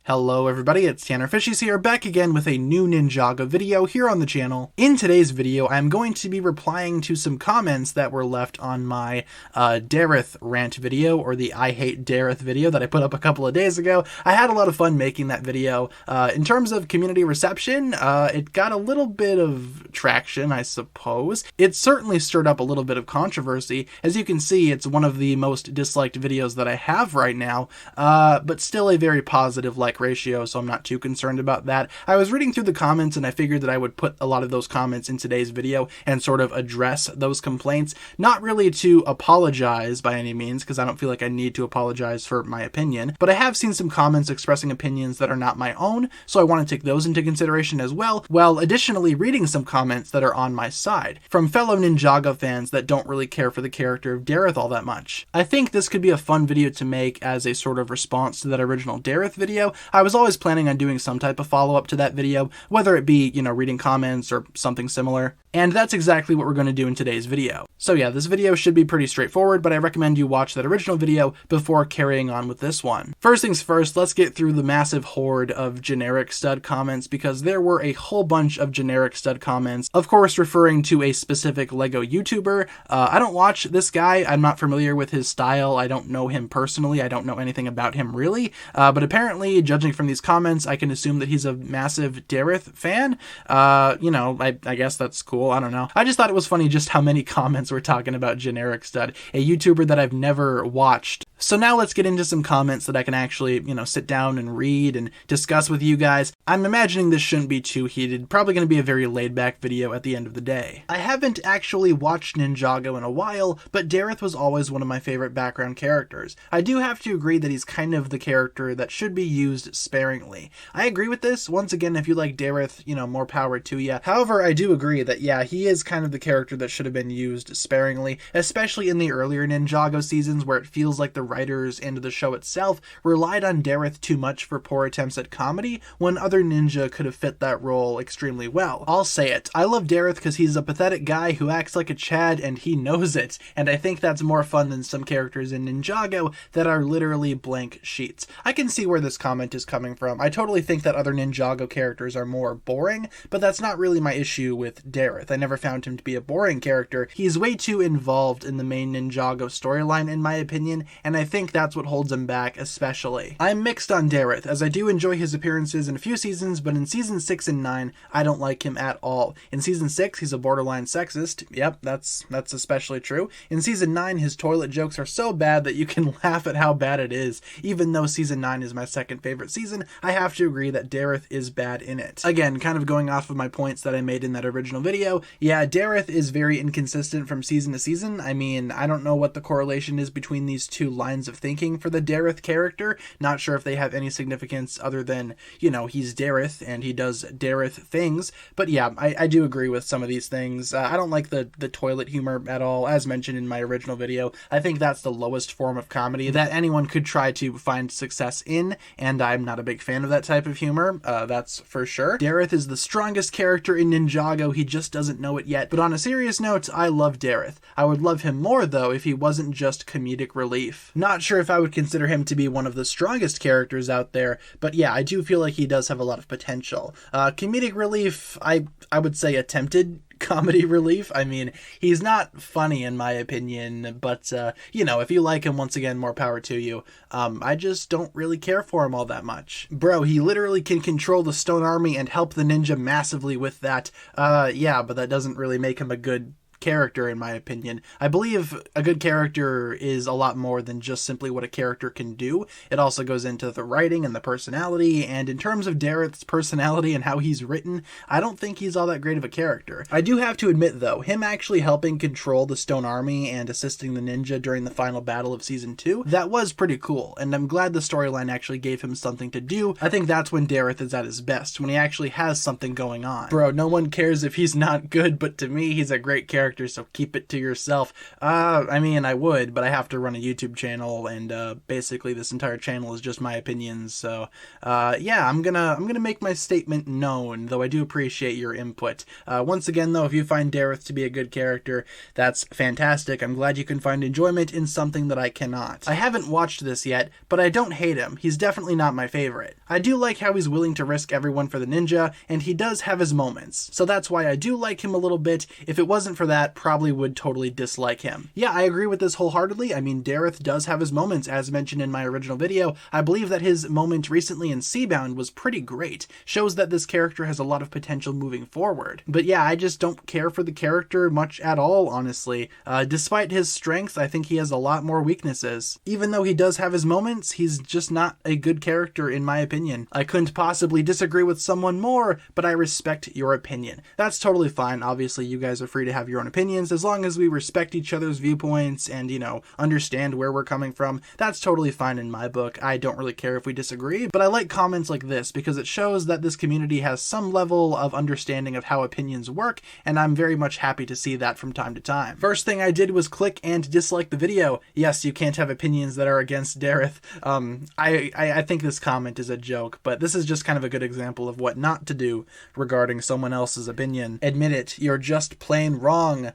Hello everybody, it's TannerFishies here, back again with a new Ninjago video here on the channel. In today's video, I'm going to be replying to some comments that were left on my Dareth rant video, or the I Hate Dareth video that I put up a couple of days ago. I had a lot of fun making that video. In terms of community reception, it got a little bit of traction, I suppose. It certainly stirred up a little bit of controversy. As you can see, it's one of the most disliked videos that I have right now, but still a very positive like ratio, so I'm not too concerned about that. I was reading through the comments and I figured that I would put a lot of those comments in today's video and sort of address those complaints. Not really to apologize by any means, because I don't feel like I need to apologize for my opinion, but I have seen some comments expressing opinions that are not my own, so I want to take those into consideration as well, while additionally reading some comments that are on my side, from fellow Ninjago fans that don't really care for the character of Dareth all that much. I think this could be a fun video to make as a sort of response to that original Dareth video. I was always planning on doing some type of follow-up to that video, whether it be, reading comments or something similar. And that's exactly what we're going to do in today's video. So yeah, this video should be pretty straightforward, but I recommend you watch that original video before carrying on with this one. First things first, let's get through the massive horde of generic stud comments, because there were a whole bunch of generic stud comments, of course referring to a specific LEGO YouTuber. I don't watch this guy, I'm not familiar with his style, I don't know him personally, I don't know anything about him really, but apparently, judging from these comments, I can assume that he's a massive Dareth fan. I guess that's cool. I don't know. I just thought it was funny just how many comments were talking about generic stud, a YouTuber that I've never watched. So now let's get into some comments that I can actually, sit down and read and discuss with you guys. I'm imagining this shouldn't be too heated, probably going to be a very laid-back video at the end of the day. I haven't actually watched Ninjago in a while, but Dareth was always one of my favorite background characters. I do have to agree that he's kind of the character that should be used sparingly. I agree with this. Once again, if you like Dareth, more power to you. However, I do agree that, yeah, he is kind of the character that should have been used sparingly, especially in the earlier Ninjago seasons where it feels like the writers and the show itself relied on Dareth too much for poor attempts at comedy, when other ninja could have fit that role extremely well. I'll say it. I love Dareth because he's a pathetic guy who acts like a Chad and he knows it, and I think that's more fun than some characters in Ninjago that are literally blank sheets. I can see where this comment is coming from. I totally think that other Ninjago characters are more boring, but that's not really my issue with Dareth. I never found him to be a boring character. He's way too involved in the main Ninjago storyline in my opinion, and I think that's what holds him back especially. I'm mixed on Dareth, as I do enjoy his appearances in a few seasons, but in season 6 and 9, I don't like him at all. In season 6, he's a borderline sexist. Yep, that's especially true. In season 9, his toilet jokes are so bad that you can laugh at how bad it is. Even though season 9 is my second favorite season, I have to agree that Dareth is bad in it. Again, kind of going off of my points that I made in that original video, yeah, Dareth is very inconsistent from season to season. I mean, I don't know what the correlation is between these two lines of thinking for the Dareth character. Not sure if they have any significance other than, he's Dareth and he does Dareth things. But yeah, I do agree with some of these things. I don't like the toilet humor at all, as mentioned in my original video. I think that's the lowest form of comedy that anyone could try to find success in, and I'm not a big fan of that type of humor, that's for sure. Dareth is the strongest character in Ninjago, he just doesn't know it yet. But on a serious note, I love Dareth. I would love him more though if he wasn't just comedic relief. Not sure if I would consider him to be one of the strongest characters out there, but yeah, I do feel like he does have a lot of potential. Comedic relief, I would say attempted comedy relief. I mean, he's not funny in my opinion, but if you like him, once again, more power to you. I just don't really care for him all that much. Bro, he literally can control the stone army and help the ninja massively with that. Yeah, but that doesn't really make him a good character in my opinion. I believe a good character is a lot more than just simply what a character can do. It also goes into the writing and the personality, and in terms of Dareth's personality and how he's written, I don't think he's all that great of a character. I do have to admit though, him actually helping control the stone army and assisting the ninja during the final battle of season 2, that was pretty cool, and I'm glad the storyline actually gave him something to do. I think that's when Dareth is at his best, when he actually has something going on. Bro, no one cares if he's not good, but to me, he's a great character character, so keep it to yourself. I mean, I would, but I have to run a YouTube channel, and basically this entire channel is just my opinions. So yeah, I'm gonna make my statement known, though I do appreciate your input. Once again, though, if you find Dareth to be a good character, that's fantastic. I'm glad you can find enjoyment in something that I cannot. I haven't watched this yet, but I don't hate him. He's definitely not my favorite. I do like how he's willing to risk everyone for the ninja, and he does have his moments. So that's why I do like him a little bit. If it wasn't for that, probably would totally dislike him. Yeah, I agree with this wholeheartedly. I mean, Dareth does have his moments, as mentioned in my original video. I believe that his moment recently in Seabound was pretty great. Shows that this character has a lot of potential moving forward. But yeah, I just don't care for the character much at all, honestly. Despite his strengths, I think he has a lot more weaknesses. Even though he does have his moments, he's just not a good character in my opinion. I couldn't possibly disagree with someone more, but I respect your opinion. That's totally fine. Obviously, you guys are free to have your own opinions as long as we respect each other's viewpoints and, you know, understand where we're coming from. That's totally fine in my book. I don't really care if we disagree, but I like comments like this because it shows that this community has some level of understanding of how opinions work, and I'm very much happy to see that from time to time. First thing I did was click and dislike the video. Yes, you can't have opinions that are against Dareth. I think this comment is a joke, but this is just kind of a good example of what not to do regarding someone else's opinion. Admit it, you're just plain wrong.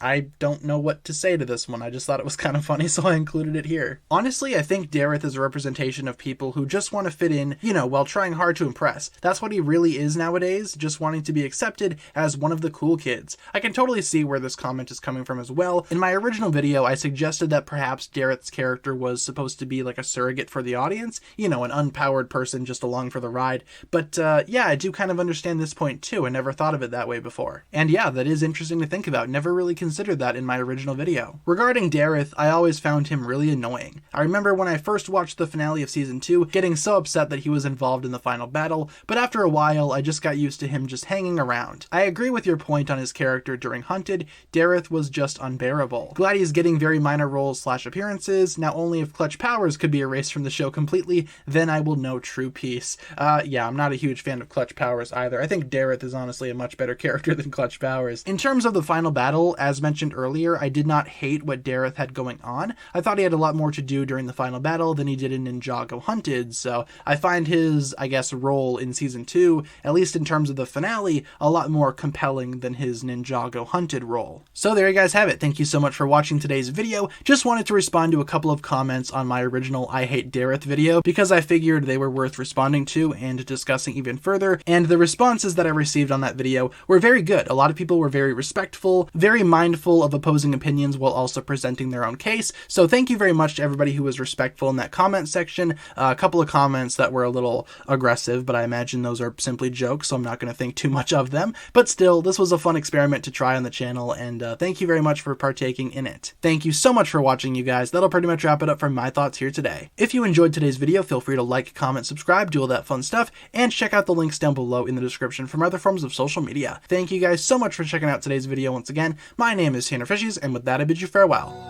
I don't know what to say to this one. I just thought it was kind of funny, so I included it here. Honestly, I think Dareth is a representation of people who just want to fit in, you know, while trying hard to impress. That's what he really is nowadays, just wanting to be accepted as one of the cool kids. I can totally see where this comment is coming from as well. In my original video, I suggested that perhaps Dareth's character was supposed to be like a surrogate for the audience, you know, an unpowered person just along for the ride. But yeah, I do kind of understand this point too. I never thought of it that way before. And yeah, that is interesting to think about. Never really considered that in my original video. Regarding Dareth, I always found him really annoying. I remember when I first watched the finale of season 2, getting so upset that he was involved in the final battle, but after a while, I just got used to him just hanging around. I agree with your point on his character during Hunted. Dareth was just unbearable. Glad he's getting very minor roles / appearances. Now only if Clutch Powers could be erased from the show completely, then I will know true peace. Yeah, I'm not a huge fan of Clutch Powers either. I think Dareth is honestly a much better character than Clutch Powers. In terms of the final battle, as mentioned earlier, I did not hate what Dareth had going on. I thought he had a lot more to do during the final battle than he did in Ninjago Hunted, so I find his, I guess, role in season 2, at least in terms of the finale, a lot more compelling than his Ninjago Hunted role. So there you guys have it. Thank you so much for watching today's video. Just wanted to respond to a couple of comments on my original I Hate Dareth video because I figured they were worth responding to and discussing even further, and the responses that I received on that video were very good. A lot of people were very respectful, very mindful of opposing opinions while also presenting their own case. So thank you very much to everybody who was respectful in that comment section. A couple of comments that were a little aggressive, but I imagine those are simply jokes, so I'm not going to think too much of them. But still, this was a fun experiment to try on the channel, and thank you very much for partaking in it. Thank you so much for watching, you guys. That'll pretty much wrap it up for my thoughts here today. If you enjoyed today's video, feel free to like, comment, subscribe, do all that fun stuff, and check out the links down below in the description for my other forms of social media. Thank you guys so much for checking out today's video once again. My name is TannerFishies, and with that, I bid you farewell.